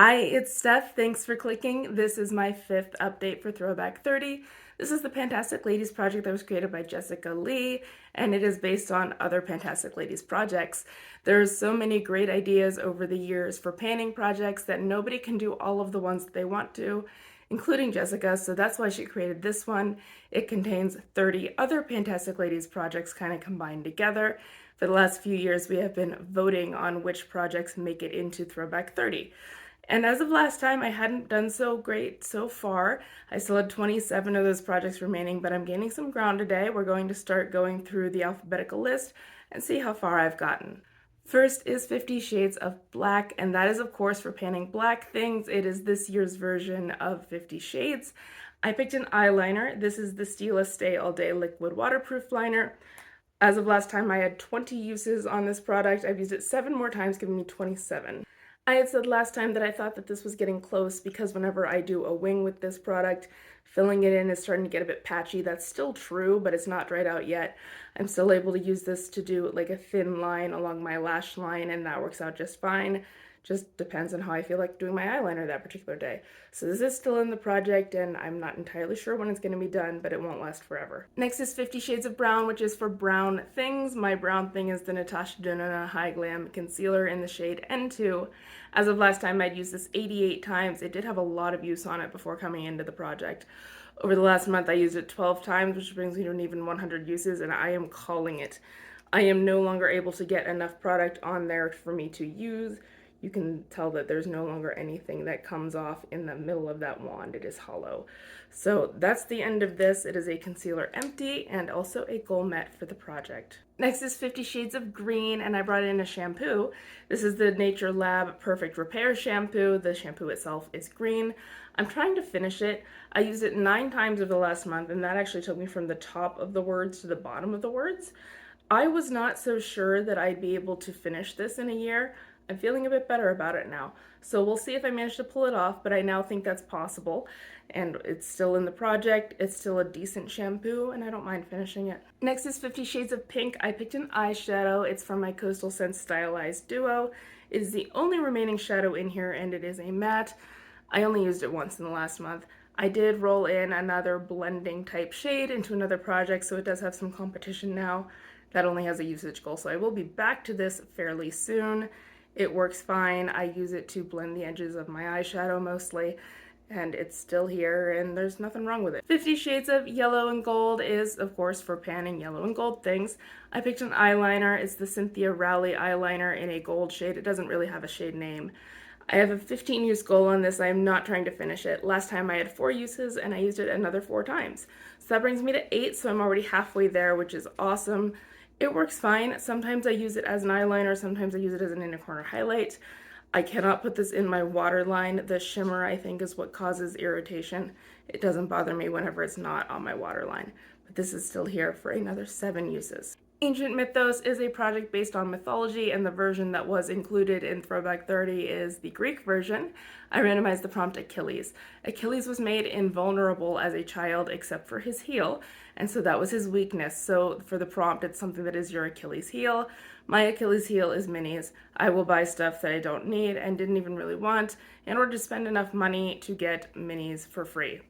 Hi, it's Steph. Thanks for clicking. This is my fifth update for Throwback 30. This is the Fantastic Ladies project that was created by Jessica Lee, and it is based on other Fantastic Ladies projects. There's so many great ideas over the years for panning projects that nobody can do all of the ones that they want to, including Jessica, so that's why she created this one. It contains 30 other Fantastic Ladies projects kind of combined together. For the last few years, we have been voting on which projects make it into Throwback 30. And as of last time, I hadn't done so great so far. I still had 27 of those projects remaining, but I'm gaining some ground today. We're going to start going through the alphabetical list and see how far I've gotten. First is 50 Shades of Black, and that is, of course, for panning black things. It is this year's version of 50 Shades. I picked an eyeliner. This is the Stila Stay All Day Liquid Waterproof Liner. As of last time, I had 20 uses on this product. I've used it 7 more times, giving me 27. I had said last time that I thought that this was getting close because whenever I do a wing with this product, filling it in is starting to get a bit patchy. That's still true, but it's not dried out yet. I'm still able to use this to do like a thin line along my lash line, and that works out just fine. Just depends on how I feel like doing my eyeliner that particular day. So this is still in the project, and I'm not entirely sure when it's going to be done, but it won't last forever. Next is 50 Shades of Brown, which is for brown things. My brown thing is the Natasha Denona High Glam Concealer in the shade N2. As of last time, I'd used this 88 times. It did have a lot of use on it before coming into the project. Over the last month, I used it 12 times, which brings me to an even 100 uses, and I am calling it. I am no longer able to get enough product on there for me to use. You can tell that there's no longer anything that comes off in the middle of that wand. It is hollow. So that's the end of this. It is a concealer empty and also a gourmet for the project. Next is 50 Shades of Green, and I brought in a shampoo. This is the Nature Lab Perfect Repair Shampoo. The shampoo itself is green. I'm trying to finish it. I used it 9 times over the last month, and that actually took me from the top of the words to the bottom of the words. I was not so sure that I'd be able to finish this in a year. I'm feeling a bit better about it now. So we'll see if I manage to pull it off, but I now think that's possible. And it's still in the project. It's still a decent shampoo, and I don't mind finishing it. Next is 50 Shades of Pink. I picked an eyeshadow. It's from my Coastal Scents Stylized Duo. It is the only remaining shadow in here, and it is a matte. I only used it once in the last month. I did roll in another blending type shade into another project, so it does have some competition now. That only has a usage goal, so I will be back to this fairly soon. It works fine. I use it to blend the edges of my eyeshadow mostly, and it's still here, and there's nothing wrong with it. 50 Shades of Yellow and Gold is, of course, for panning yellow and gold things. I picked an eyeliner. It's the Cynthia Rowley eyeliner in a gold shade. It doesn't really have a shade name. I have a 15 use goal on this. I am not trying to finish it. Last time I had 4 uses, and I used it another 4 times. So that brings me to 8, so I'm already halfway there, which is awesome. It works fine. Sometimes I use it as an eyeliner, sometimes I use it as an inner corner highlight. I cannot put this in my waterline. The shimmer, I think, is what causes irritation. It doesn't bother me whenever it's not on my waterline, but this is still here for another 7 uses. Ancient Mythos is a project based on mythology, and the version that was included in Throwback 30 is the Greek version. I randomized the prompt Achilles. Achilles was made invulnerable as a child except for his heel, and so that was his weakness. So for the prompt, it's something that is your Achilles heel. My Achilles heel is minis. I will buy stuff that I don't need and didn't even really want in order to spend enough money to get minis for free.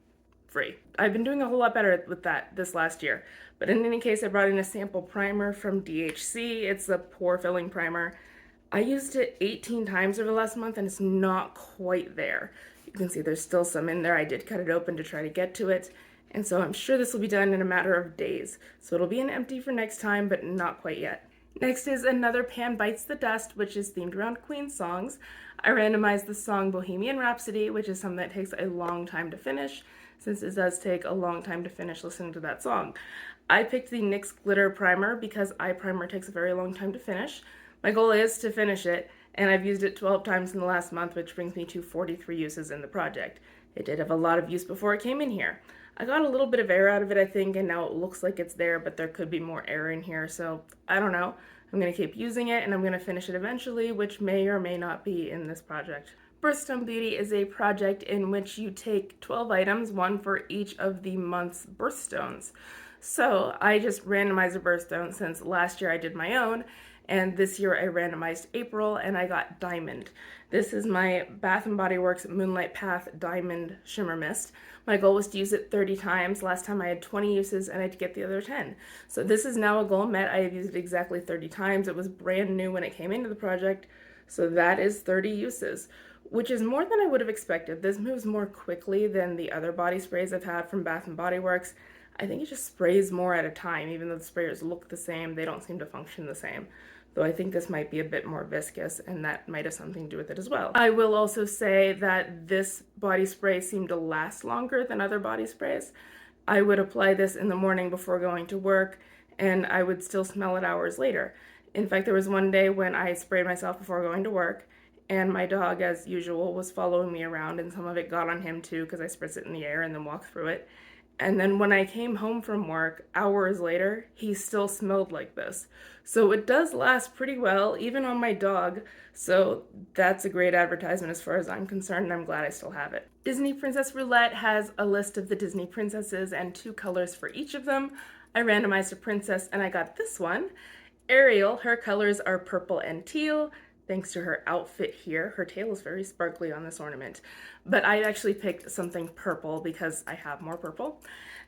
I've been doing a whole lot better with that this last year. But in any case, I brought in a sample primer from DHC. It's a pore filling primer. I used it 18 times over the last month, and it's not quite there. You can see there's still some in there. I did cut it open to try to get to it. And so I'm sure this will be done in a matter of days. So it'll be an empty for next time, but not quite yet. Next is another Pan Bites the Dust, which is themed around Queen songs. I randomized the song Bohemian Rhapsody, which is something that takes a long time to finish, since it does take a long time to finish listening to that song. I picked the NYX Glitter Primer because eye primer takes a very long time to finish. My goal is to finish it, and I've used it 12 times in the last month, which brings me to 43 uses in the project. It did have a lot of use before it came in here. I got a little bit of air out of it, I think, and now it looks like it's there, but there could be more air in here, so I don't know. I'm going to keep using it, and I'm going to finish it eventually, which may or may not be in this project. Birthstone Beauty is a project in which you take 12 items, one for each of the month's birthstones. So I just randomized a birthstone since last year I did my own, and this year I randomized April and I got Diamond. This is my Bath & Body Works Moonlight Path Diamond Shimmer Mist. My goal was to use it 30 times. Last time I had 20 uses and I had to get the other 10. So this is now a goal met. I have used it exactly 30 times. It was brand new when it came into the project, so that is 30 uses, which is more than I would have expected. This moves more quickly than the other body sprays I've had from Bath & Body Works. I think it just sprays more at a time. Even though the sprayers look the same, they don't seem to function the same. Though I think this might be a bit more viscous, and that might have something to do with it as well. I will also say that this body spray seemed to last longer than other body sprays. I would apply this in the morning before going to work, and I would still smell it hours later. In fact, there was one day when I sprayed myself before going to work, and my dog, as usual, was following me around, and some of it got on him too because I spritz it in the air and then walk through it. And then when I came home from work, hours later, he still smelled like this. So it does last pretty well, even on my dog. So that's a great advertisement as far as I'm concerned, and I'm glad I still have it. Disney Princess Roulette has a list of the Disney princesses and 2 colors for each of them. I randomized a princess and I got this one. Ariel, her colors are purple and teal. Thanks to her outfit here. Her tail is very sparkly on this ornament. But I actually picked something purple because I have more purple.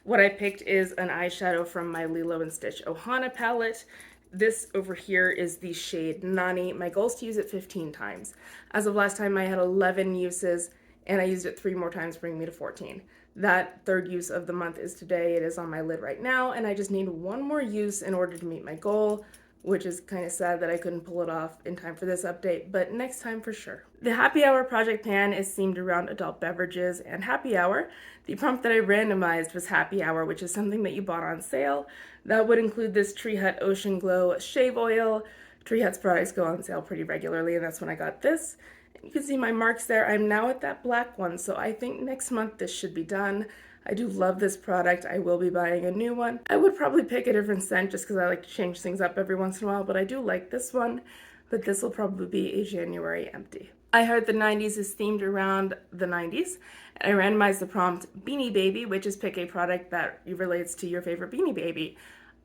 What I picked is an eyeshadow from my Lilo & Stitch Ohana palette. This over here is the shade Nani. My goal is to use it 15 times. As of last time, I had 11 uses, and I used it 3 more times, bringing me to 14. That 3rd use of the month is today. It is on my lid right now, and I just need 1 more use in order to meet my goal, which is kind of sad that I couldn't pull it off in time for this update, but next time for sure. The Happy Hour project pan is themed around adult beverages and happy hour. The prompt that I randomized was happy hour, which is something that you bought on sale. That would include this Tree Hut Ocean Glow shave oil. Tree Hut's products go on sale pretty regularly, and that's when I got this. You can see my marks there. I'm now at that black one, so I think next month this should be done. I do love this product. I will be buying a new one. I would probably pick a different scent just because I like to change things up every once in a while, but I do like this one. But this will probably be a January empty. I Heard the 90s is themed around the 90s. And I randomized the prompt Beanie Baby, which is pick a product that relates to your favorite Beanie Baby.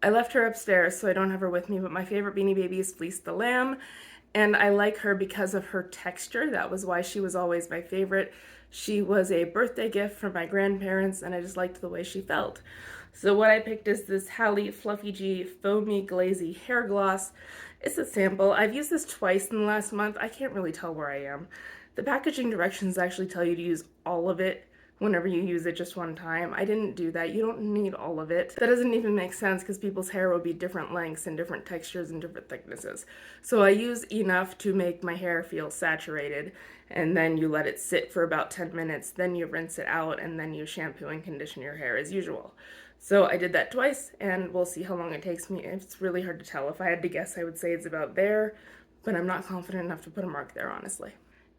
I left her upstairs, so I don't have her with me, but my favorite Beanie Baby is Fleece the Lamb. And I like her because of her texture. That was why she was always my favorite. She was a birthday gift from my grandparents, and I just liked the way she felt. So what I picked is this Halle Fluffy G Foamy Glazy Hair Gloss. It's a sample. I've used this twice in the last month. I can't really tell where I am. The packaging directions actually tell you to use all of it whenever you use it just one time. I didn't do that. You don't need all of it. That doesn't even make sense because people's hair will be different lengths and different textures and different thicknesses. So I use enough to make my hair feel saturated, and then you let it sit for about 10 minutes, then you rinse it out, and then you shampoo and condition your hair as usual. So I did that twice, and we'll see how long it takes me. It's really hard to tell. If I had to guess, I would say it's about there, but I'm not confident enough to put a mark there, honestly.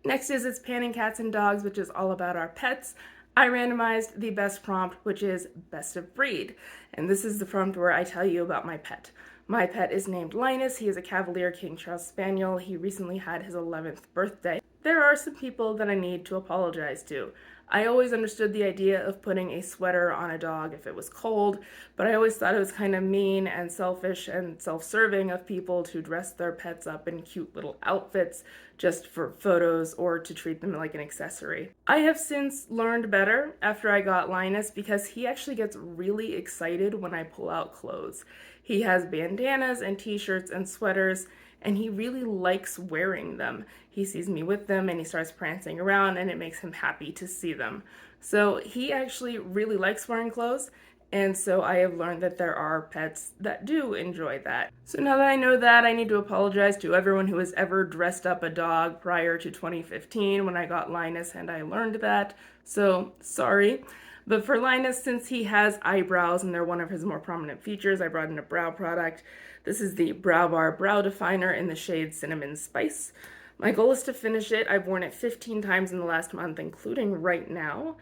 Next is It's Panning Cats and Dogs, which is all about our pets. I randomized the best prompt, which is best of breed. And this is the prompt where I tell you about my pet. My pet is named Linus. He is a Cavalier King Charles Spaniel. He recently had his 11th birthday. There are some people that I need to apologize to. I always understood the idea of putting a sweater on a dog if it was cold, but I always thought it was kind of mean and selfish and self-serving of people to dress their pets up in cute little outfits just for photos or to treat them like an accessory. I have since learned better after I got Linus because he actually gets really excited when I pull out clothes. He has bandanas and t-shirts and sweaters, and he really likes wearing them. He sees me with them and he starts prancing around, and it makes him happy to see them. So he actually really likes wearing clothes, and so I have learned that there are pets that do enjoy that. So now that I know that, I need to apologize to everyone who has ever dressed up a dog prior to 2015 when I got Linus and I learned that. So sorry. But for Linus, since he has eyebrows and they're one of his more prominent features, I brought in a brow product. This is the Brow Bar Brow Definer in the shade Cinnamon Spice. My goal is to finish it. I've worn it 15 times in the last month, including right now.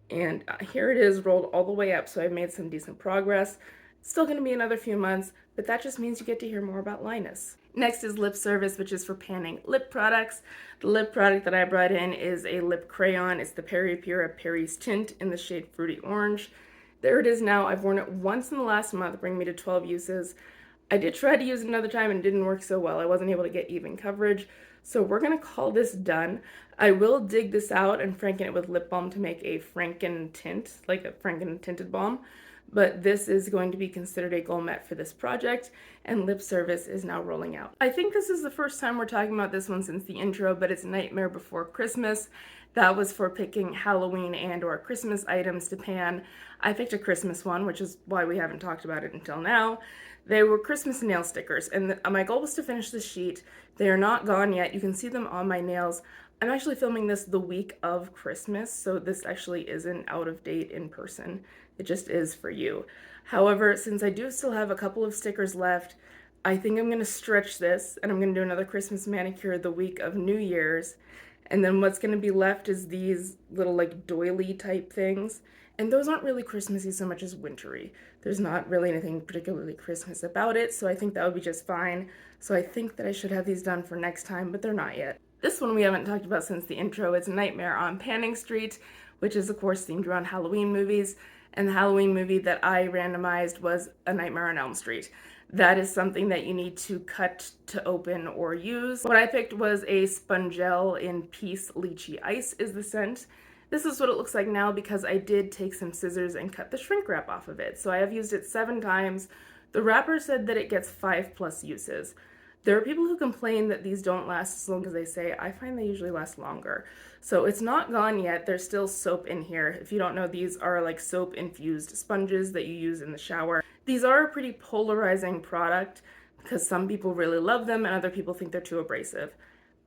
And here it is rolled all the way up, so I've made some decent progress. It's still going to be another few months, but that just means you get to hear more about Linus. Next is Lip Service, which is for panning lip products. The lip product that I brought in is a lip crayon. It's the Peri Pura Peri's Tint in the shade Fruity Orange. There it is now. I've worn it once in the last month, bringing me to 12 uses. I did try to use it another time and it didn't work so well. I wasn't able to get even coverage. So we're gonna call this done. I will dig this out and franken it with lip balm to make a franken tint, like a franken tinted balm. But this is going to be considered a goal met for this project, and lip service is now rolling out. I think this is the first time we're talking about this one since the intro, but it's Nightmare Before Christmas. That was for picking Halloween and or Christmas items to pan. I picked a Christmas one, which is why we haven't talked about it until now. They were Christmas nail stickers, and my goal was to finish the sheet. They are not gone yet. You can see them on my nails. I'm actually filming this the week of Christmas, so this actually isn't out of date in person. It just is for you. However, since I do still have a couple of stickers left, I think I'm going to stretch this, and I'm going to do another Christmas manicure the week of New Year's. And then what's going to be left is these little like doily type things. And those aren't really Christmassy so much as wintry. There's not really anything particularly Christmas about it, so I think that would be just fine. So I think that I should have these done for next time, but they're not yet. This one we haven't talked about since the intro. It's Nightmare on Panning Street, which is of course themed around Halloween movies. And the Halloween movie that I randomized was A Nightmare on Elm Street. That is something that you need to cut to open or use. What I picked was a Spongel in Peace Lychee Ice is the scent. This is what it looks like now because I did take some scissors and cut the shrink wrap off of it. So I have used it 7 times. The wrapper said that it gets 5+ uses. There are people who complain that these don't last as long as they say. I find they usually last longer. So it's not gone yet. There's still soap in here. If you don't know, these are like soap infused sponges that you use in the shower. These are a pretty polarizing product because some people really love them and other people think they're too abrasive.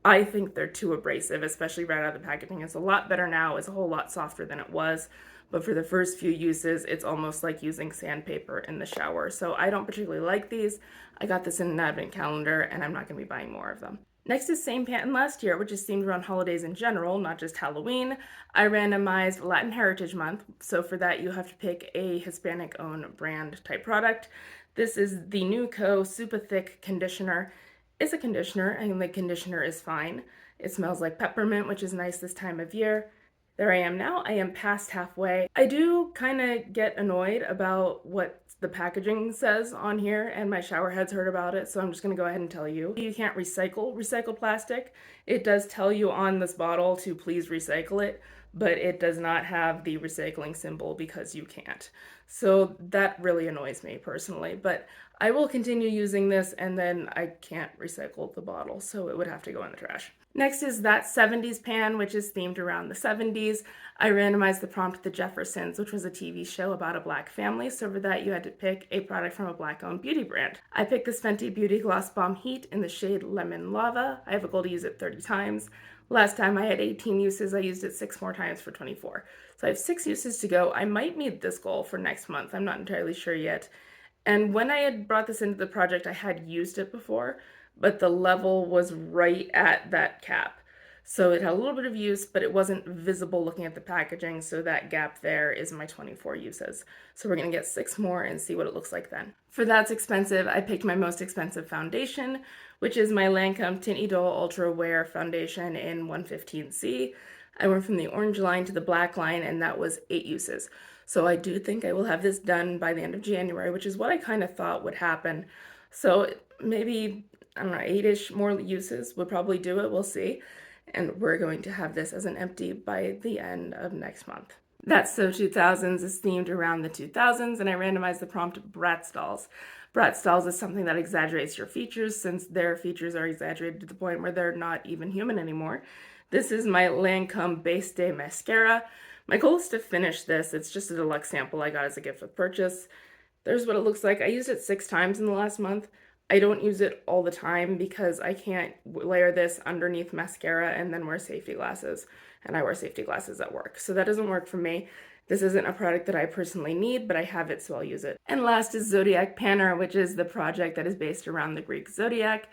I think they're too abrasive, especially right out of the packaging. It's a lot better now. It's a whole lot softer than it was. But for the first few uses, it's almost like using sandpaper in the shower. So I don't particularly like these. I got this in an advent calendar and I'm not going to be buying more of them. Next is Same Pattern Last Year, which is themed around holidays in general, not just Halloween. I randomized Latin Heritage Month, so for that you have to pick a Hispanic-owned brand type product. This is the Nuco Super Thick Conditioner. It's a conditioner, and the conditioner is fine. It smells like peppermint, which is nice this time of year. There I am now. I am past halfway. I do kind of get annoyed about what the packaging says on here, and my shower heads heard about it, so I'm just going to go ahead and tell you. You can't recycle plastic. It does tell you on this bottle to please recycle it, but it does not have the recycling symbol because you can't. So that really annoys me personally, but I will continue using this and then I can't recycle the bottle, so it would have to go in the trash. Next is That 70s Pan, which is themed around the 70s. I randomized the prompt The Jeffersons, which was a TV show about a black family, so for that you had to pick a product from a black-owned beauty brand. I picked this Fenty Beauty Gloss Bomb Heat in the shade Lemon Lava. I have a goal to use it 30 times. Last time I had 18 uses, I used it 6 more times for 24. So I have 6 uses to go. I might meet this goal for next month. I'm not entirely sure yet. And when I had brought this into the project, I had used it before, but the level was right at that cap. So it had a little bit of use, but it wasn't visible looking at the packaging, so that gap there is my 24 uses. So we're gonna get 6 more and see what it looks like then. For That's Expensive, I picked my most expensive foundation, which is my Lancome Tint Idole Ultra Wear Foundation in 115C. I went from the orange line to the black line, and that was 8 uses. So I do think I will have this done by the end of January, which is what I kind of thought would happen. So maybe, I don't know, 8-ish more uses would probably do it. We'll see. And we're going to have this as an empty by the end of next month. That's So 2000s is themed around the 2000s, and I randomized the prompt Bratz dolls. Bratz dolls is something that exaggerates your features since their features are exaggerated to the point where they're not even human anymore. This is my Lancome Base Day Mascara. My goal is to finish this. It's just a deluxe sample I got as a gift with purchase. There's what it looks like. I used it 6 times in the last month. I don't use it all the time because I can't layer this underneath mascara and then wear safety glasses. And I wear safety glasses at work. So that doesn't work for me. This isn't a product that I personally need, but I have it, so I'll use it. And last is Zodiac Panner, which is the project that is based around the Greek zodiac.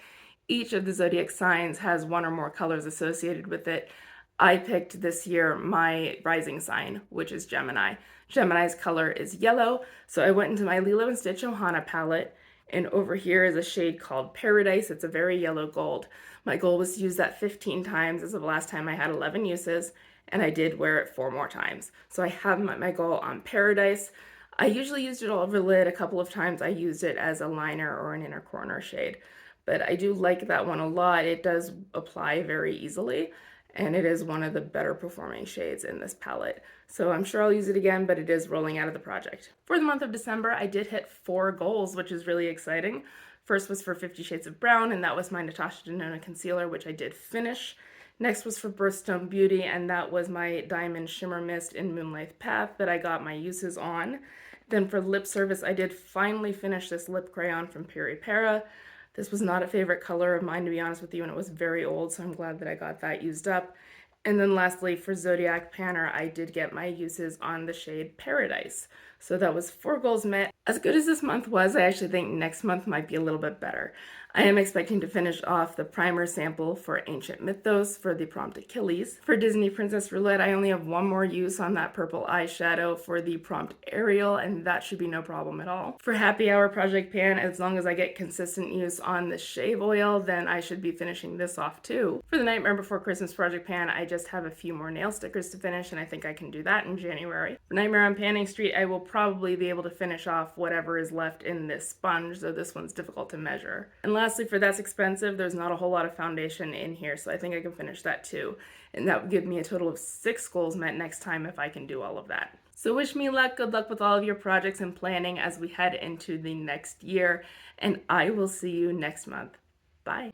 Each of the zodiac signs has 1 or more colors associated with it. I picked this year my rising sign, which is Gemini. Gemini's color is yellow, so I went into my Lilo & Stitch Ohana palette, and over here is a shade called Paradise. It's a very yellow gold. My goal was to use that 15 times as of the last time I had 11 uses, and I did wear it 4 more times. So I have my goal on Paradise. I usually used it all over the lid. A couple of times I used it as a liner or an inner corner shade, but I do like that one a lot. It does apply very easily, and it is one of the better performing shades in this palette. So I'm sure I'll use it again, but it is rolling out of the project. For the month of December, I did hit 4 goals, which is really exciting. First was for 50 Shades of Brown, and that was my Natasha Denona concealer, which I did finish. Next was for Birthstone Beauty, and that was my Diamond Shimmer Mist in Moonlight Path that I got my uses on. Then for lip service, I did finally finish this lip crayon from Peri Para. This was not a favorite color of mine, to be honest with you, and it was very old, so I'm glad that I got that used up. And then lastly, for Zodiac Panner, I did get my uses on the shade Paradise. So that was 4 goals met. As good as this month was, I actually think next month might be a little bit better. I am expecting to finish off the primer sample for Ancient Mythos for the Prompt Achilles. For Disney Princess Roulette, I only have one more use on that purple eyeshadow for the Prompt Ariel, and that should be no problem at all. For Happy Hour Project Pan, as long as I get consistent use on the shave oil, then I should be finishing this off too. For the Nightmare Before Christmas Project Pan, I just have a few more nail stickers to finish, and I think I can do that in January. For Nightmare on Panning Street, I will probably be able to finish off whatever is left in this sponge, though this one's difficult to measure. And lastly, for That's Expensive, there's not a whole lot of foundation in here, so I think I can finish that too. And that would give me a total of 6 goals met next time if I can do all of that. So wish me luck, good luck with all of your projects and planning as we head into the next year, and I will see you next month. Bye.